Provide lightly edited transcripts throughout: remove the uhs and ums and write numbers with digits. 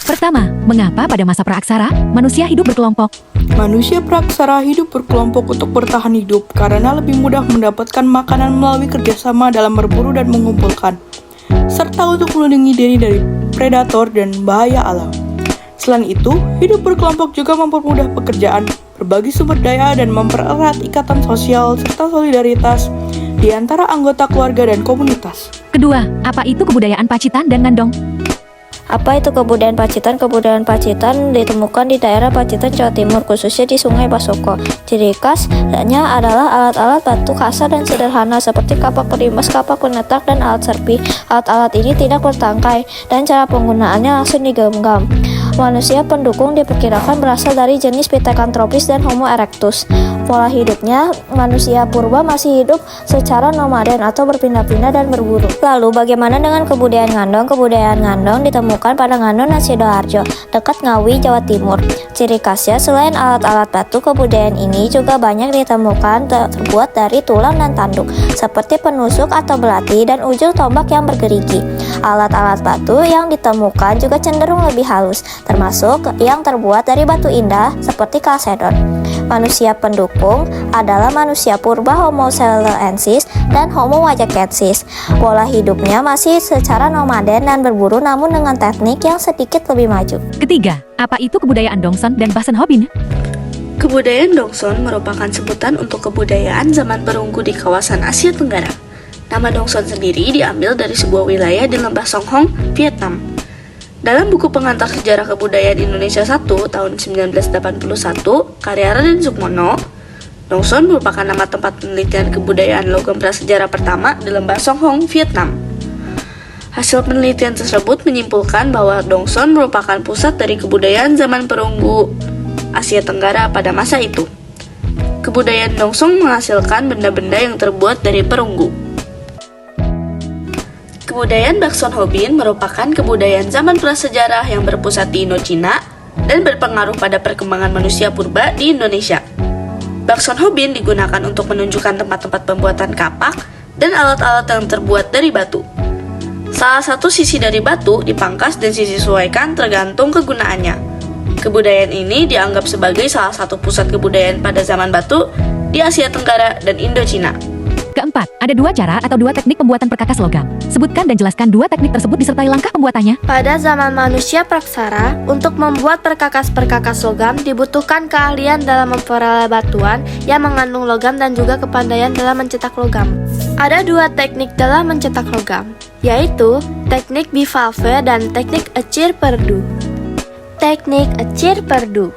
Pertama, mengapa pada masa praaksara manusia hidup berkelompok? Manusia praaksara hidup berkelompok untuk bertahan hidup karena lebih mudah mendapatkan makanan melalui kerjasama dalam berburu dan mengumpulkan, serta untuk melindungi diri dari predator dan bahaya alam. Selain itu, hidup berkelompok juga mempermudah pekerjaan, berbagi sumber daya, dan mempererat ikatan sosial serta solidaritas di antara anggota keluarga dan komunitas. Kedua, apa itu kebudayaan Pacitan dan Ngandong? Apa itu kebudayaan Pacitan? Kebudayaan Pacitan ditemukan di daerah Pacitan, Jawa Timur, khususnya di Sungai Basoko. Ciri khasnya adalah alat-alat batu kasar dan sederhana seperti kapak perimbas, kapak penetak, dan alat serpi. Alat-alat ini tidak bertangkai dan cara penggunaannya langsung digenggam. Manusia pendukung diperkirakan berasal dari jenis Pithecanthropus dan Homo erectus. Pola hidupnya, manusia purba masih hidup secara nomaden atau berpindah-pindah dan berburu. Lalu bagaimana dengan kebudayaan Ngandong? Kebudayaan Ngandong ditemukan pada Ngandong dan Sidoarjo, dekat Ngawi, Jawa Timur. Ciri khasnya selain alat-alat batu, kebudayaan ini juga banyak ditemukan terbuat dari tulang dan tanduk, seperti penusuk atau belati dan ujung tombak yang bergerigi. Alat-alat batu yang ditemukan juga cenderung lebih halus, termasuk yang terbuat dari batu indah seperti kalsedon. Manusia pendukung adalah manusia purba Homo selaensis dan Homo wajakensis. Pola hidupnya masih secara nomaden dan berburu, namun dengan teknik yang sedikit lebih maju. Ketiga, apa itu kebudayaan Dongson dan Basenhobin? Kebudayaan Dongson merupakan sebutan untuk kebudayaan zaman perunggu di kawasan Asia Tenggara. Nama Dongson sendiri diambil dari sebuah wilayah di lembah Song Hong, Vietnam. Dalam buku pengantar sejarah kebudayaan Indonesia 1 tahun 1981, karya Raden Sukmono, Dongson merupakan nama tempat penelitian kebudayaan logam prasejarah pertama di lembah Song Hong, Vietnam. Hasil penelitian tersebut menyimpulkan bahwa Dongson merupakan pusat dari kebudayaan zaman perunggu Asia Tenggara pada masa itu. Kebudayaan Dongson menghasilkan benda-benda yang terbuat dari perunggu. Kebudayaan Basenhobin merupakan kebudayaan zaman prasejarah yang berpusat di Indochina dan berpengaruh pada perkembangan manusia purba di Indonesia. Basenhobin digunakan untuk menunjukkan tempat-tempat pembuatan kapak dan alat-alat yang terbuat dari batu. Salah satu sisi dari batu dipangkas dan disesuaikan tergantung kegunaannya. Kebudayaan ini dianggap sebagai salah satu pusat kebudayaan pada zaman batu di Asia Tenggara dan Indochina. Keempat, ada dua cara atau dua teknik pembuatan perkakas logam. Sebutkan dan jelaskan dua teknik tersebut disertai langkah pembuatannya. Pada zaman manusia praksara, untuk membuat perkakas-perkakas logam dibutuhkan keahlian dalam memperoleh batuan yang mengandung logam dan juga kepandaian dalam mencetak logam. Ada dua teknik dalam mencetak logam, yaitu teknik bivalve dan teknik ecir perdu. Teknik ecir perdu.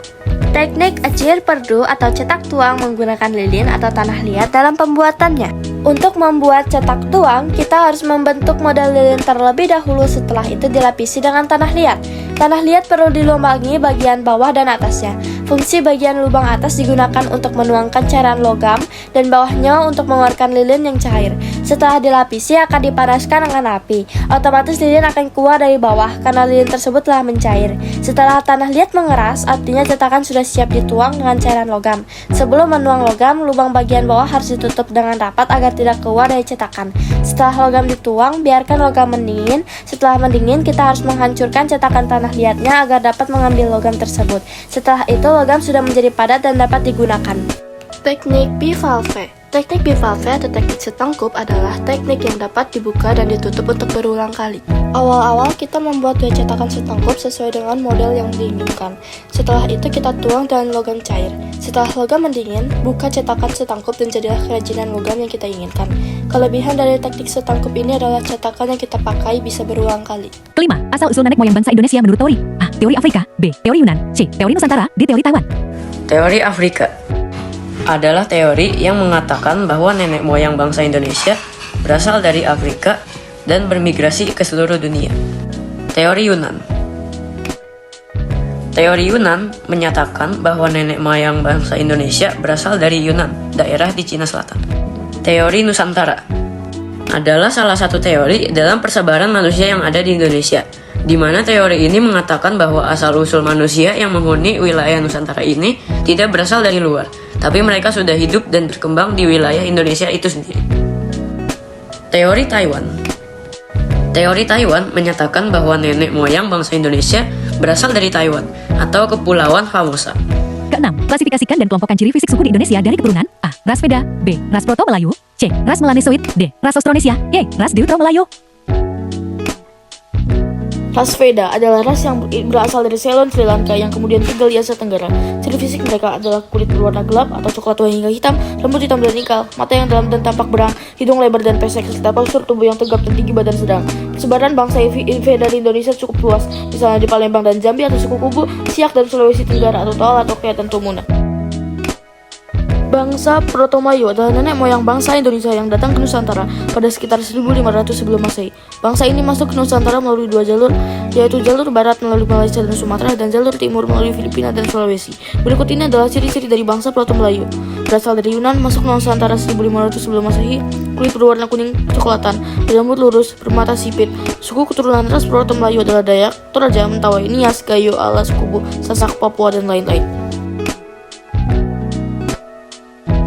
Teknik ecir perdu atau cetak tuang menggunakan lilin atau tanah liat dalam pembuatannya. Untuk membuat cetak tuang, kita harus membentuk model lilin terlebih dahulu, setelah itu dilapisi dengan tanah liat. Tanah liat perlu dilubangi bagian bawah dan atasnya. Fungsi bagian lubang atas digunakan untuk menuangkan cairan logam dan bawahnya untuk mengeluarkan lilin yang cair. Setelah dilapisi akan dipanaskan dengan api. Otomatis lilin akan keluar dari bawah karena lilin tersebut telah mencair. Setelah tanah liat mengeras, artinya cetakan sudah siap dituang dengan cairan logam. Sebelum menuang logam, lubang bagian bawah harus ditutup dengan rapat agar tidak keluar dari cetakan. Setelah logam dituang, biarkan logam mendingin. Setelah mendingin, kita harus menghancurkan cetakan tanah liatnya agar dapat mengambil logam tersebut. Setelah itu, logam sudah menjadi padat dan dapat digunakan. Teknik bivalve. Teknik bivalve atau teknik setangkup adalah teknik yang dapat dibuka dan ditutup untuk berulang kali. Awal-awal kita membuat dua cetakan setangkup sesuai dengan model yang diinginkan. Setelah itu kita tuang dengan logam cair. Setelah logam mendingin, buka cetakan setangkup dan jadilah kerajinan logam yang kita inginkan. Kelebihan dari teknik setangkup ini adalah cetakan yang kita pakai bisa berulang kali. Kelima, asal-usul nenek moyang bangsa Indonesia menurut teori A. Teori Afrika, B. Teori Yunan, C. Teori Nusantara, D. Teori Taiwan. Teori Afrika adalah teori yang mengatakan bahwa nenek moyang bangsa Indonesia berasal dari Afrika dan bermigrasi ke seluruh dunia. Teori Yunan. Teori Yunan menyatakan bahwa nenek moyang bangsa Indonesia berasal dari Yunan, daerah di Cina Selatan. Teori Nusantara adalah salah satu teori dalam persebaran manusia yang ada di Indonesia, di mana teori ini mengatakan bahwa asal-usul manusia yang menghuni wilayah Nusantara ini tidak berasal dari luar, tapi mereka sudah hidup dan berkembang di wilayah Indonesia itu sendiri. Teori Taiwan. Teori Taiwan menyatakan bahwa nenek moyang bangsa Indonesia berasal dari Taiwan atau Kepulauan Formosa. Keenam, klasifikasikan dan kelompokkan ciri fisik suku di Indonesia dari keturunan A. Ras Veda, B. Ras Proto-Melayu, C. Ras Melanesoid, D. Ras Austronesia, E. Ras Deutero-Melayu. Ras Veda adalah ras yang berasal dari Ceylon, Sri Lanka yang kemudian tinggal di Asia Tenggara. Ciri fisik mereka adalah kulit berwarna gelap atau coklat tua hingga hitam, rambut hitam dan ikal, mata yang dalam dan tampak berang, hidung lebar dan pesek, serta postur tubuh yang tegap dan tinggi badan sedang. Persebaran bangsa Veda di Indonesia cukup luas, misalnya di Palembang dan Jambi atau suku Kubu, Siak dan Sulawesi Tenggara atau Toal atau Kea dan Tumuna. Bangsa Proto-Melayu adalah nenek moyang bangsa Indonesia yang datang ke Nusantara pada sekitar 1500 sebelum Masehi. Bangsa ini masuk ke Nusantara melalui dua jalur, yaitu jalur barat melalui Malaysia dan Sumatera dan jalur timur melalui Filipina dan Sulawesi. Berikut ini adalah ciri-ciri dari bangsa Proto-Melayu. Berasal dari Yunan, masuk ke Nusantara 1500 sebelum Masehi, kulit berwarna kuning kecoklatan, berambut lurus, bermata sipit. Suku keturunan ras Proto-Melayu adalah Dayak, Toraja, Mentawai, Nias, Gayo, Alas, Kubu, Sasak, Papua, dan lain-lain.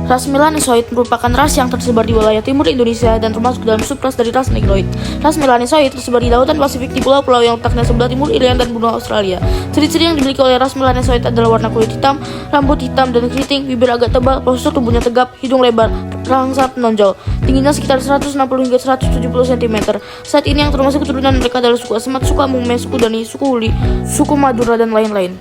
Ras Melanesoid merupakan ras yang tersebar di wilayah timur Indonesia dan termasuk dalam subras dari ras Negroid. Ras Melanesoid tersebar di lautan Pasifik di pulau-pulau yang letaknya sebelah timur Irian dan benua Australia. Ciri-ciri yang dimiliki oleh ras Melanesoid adalah warna kulit hitam, rambut hitam dan keriting, bibir agak tebal, postur tubuhnya tegap, hidung lebar, rahang sangat menonjol, tingginya sekitar 160 hingga 170 cm. Saat ini yang termasuk keturunan mereka adalah suku Asmat, suku Amume, suku Dani, suku Huli, suku Madura, dan lain-lain.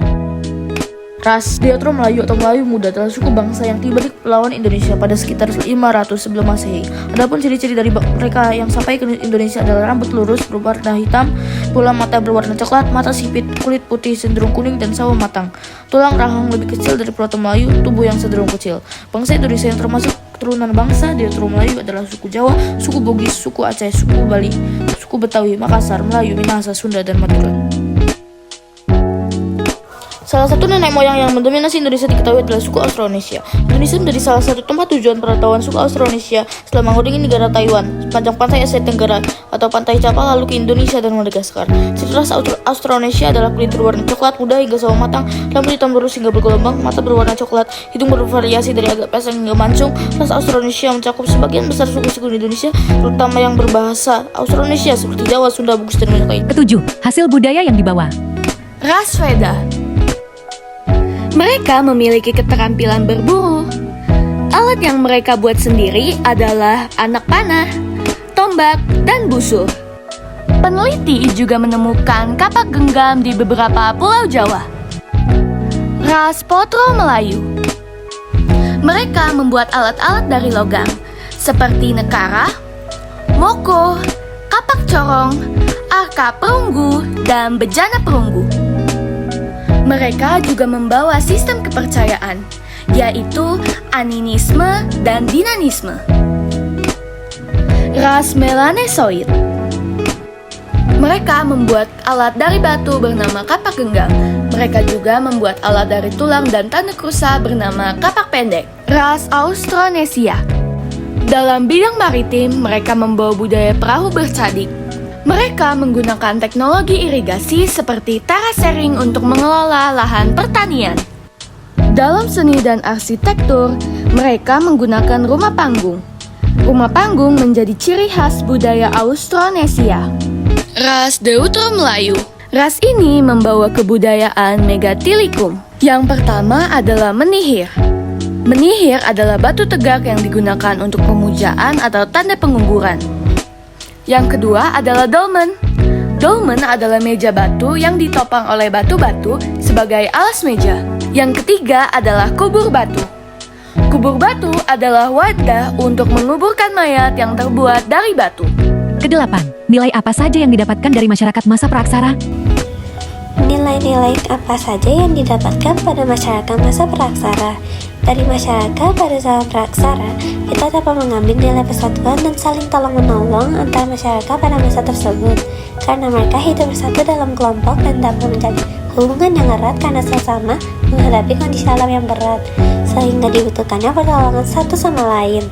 Ras Deutero-Melayu atau Melayu Muda adalah suku bangsa yang tiba di Kepulauan Indonesia pada sekitar 500 sebelum Masehi. Adapun ciri-ciri dari mereka yang sampai ke Indonesia adalah rambut lurus berwarna hitam, bola mata berwarna coklat, mata sipit, kulit putih cenderung kuning dan sawo matang. Tulang rahang lebih kecil dari Proto-Melayu, tubuh yang cenderung kecil. Bangsa Indonesia yang termasuk keturunan bangsa Deutero-Melayu adalah suku Jawa, suku Bugis, suku Aceh, suku Bali, suku Betawi, Makassar, Melayu, Minahasa, Sunda, dan Madura. Salah satu nenek moyang yang mendominasi Indonesia diketahui adalah suku Austronesia. Indonesia menjadi salah satu tempat tujuan perantauan suku Austronesia setelah mengunjungi negara Taiwan, sepanjang pantai Asia Tenggara atau pantai Java lalu ke Indonesia dan Madagaskar. Ciri ras Austronesia adalah kulit berwarna coklat muda hingga sawo matang, rambut hitam lurus hingga bergelombang, mata berwarna coklat, hidung bervariasi dari agak pesek hingga mancung. Ras Austronesia mencakup sebagian besar suku-suku di Indonesia, terutama yang berbahasa Austronesia seperti Jawa, Sunda, Bugis, dan banyak lain. Ketujuh, hasil budaya yang dibawa. Ras Veda. Mereka memiliki keterampilan berburu. Alat yang mereka buat sendiri adalah anak panah, tombak, dan busur. Peneliti juga menemukan kapak genggam di beberapa pulau Jawa. Ras Proto-Melayu. Mereka membuat alat-alat dari logam, seperti nekara, moko, kapak corong, arka perunggu, dan bejana perunggu. Mereka juga membawa sistem kepercayaan, yaitu animisme dan dinanisme. Ras Melanesoid. Mereka membuat alat dari batu bernama kapak genggam. Mereka juga membuat alat dari tulang dan tanduk rusa bernama kapak pendek. Ras Austronesia. Dalam bidang maritim, mereka membawa budaya perahu bercadik. Mereka menggunakan teknologi irigasi seperti terasering untuk mengelola lahan pertanian. Dalam seni dan arsitektur, mereka menggunakan rumah panggung. Rumah panggung menjadi ciri khas budaya Austronesia. Ras Deutero-Melayu. Ras ini membawa kebudayaan Megatilikum. Yang pertama adalah menihir. Menihir adalah batu tegak yang digunakan untuk pemujaan atau tanda pengguguran. Yang kedua adalah dolmen. Dolmen adalah meja batu yang ditopang oleh batu-batu sebagai alas meja. Yang ketiga adalah kubur batu. Kubur batu adalah wadah untuk menguburkan mayat yang terbuat dari batu. Kedelapan, nilai apa saja yang didapatkan dari masyarakat masa praksara? Nilai-nilai apa saja yang didapatkan pada masyarakat masa praksara? Dari masyarakat pada zaman praksara, kita dapat mengambil nilai persatuan dan saling tolong-menolong antara masyarakat pada masa tersebut, karena mereka hidup bersatu dalam kelompok dan dapat menjadi hubungan yang erat karena sama-sama menghadapi kondisi alam yang berat, sehingga dibutuhkannya pertolongan satu sama lain.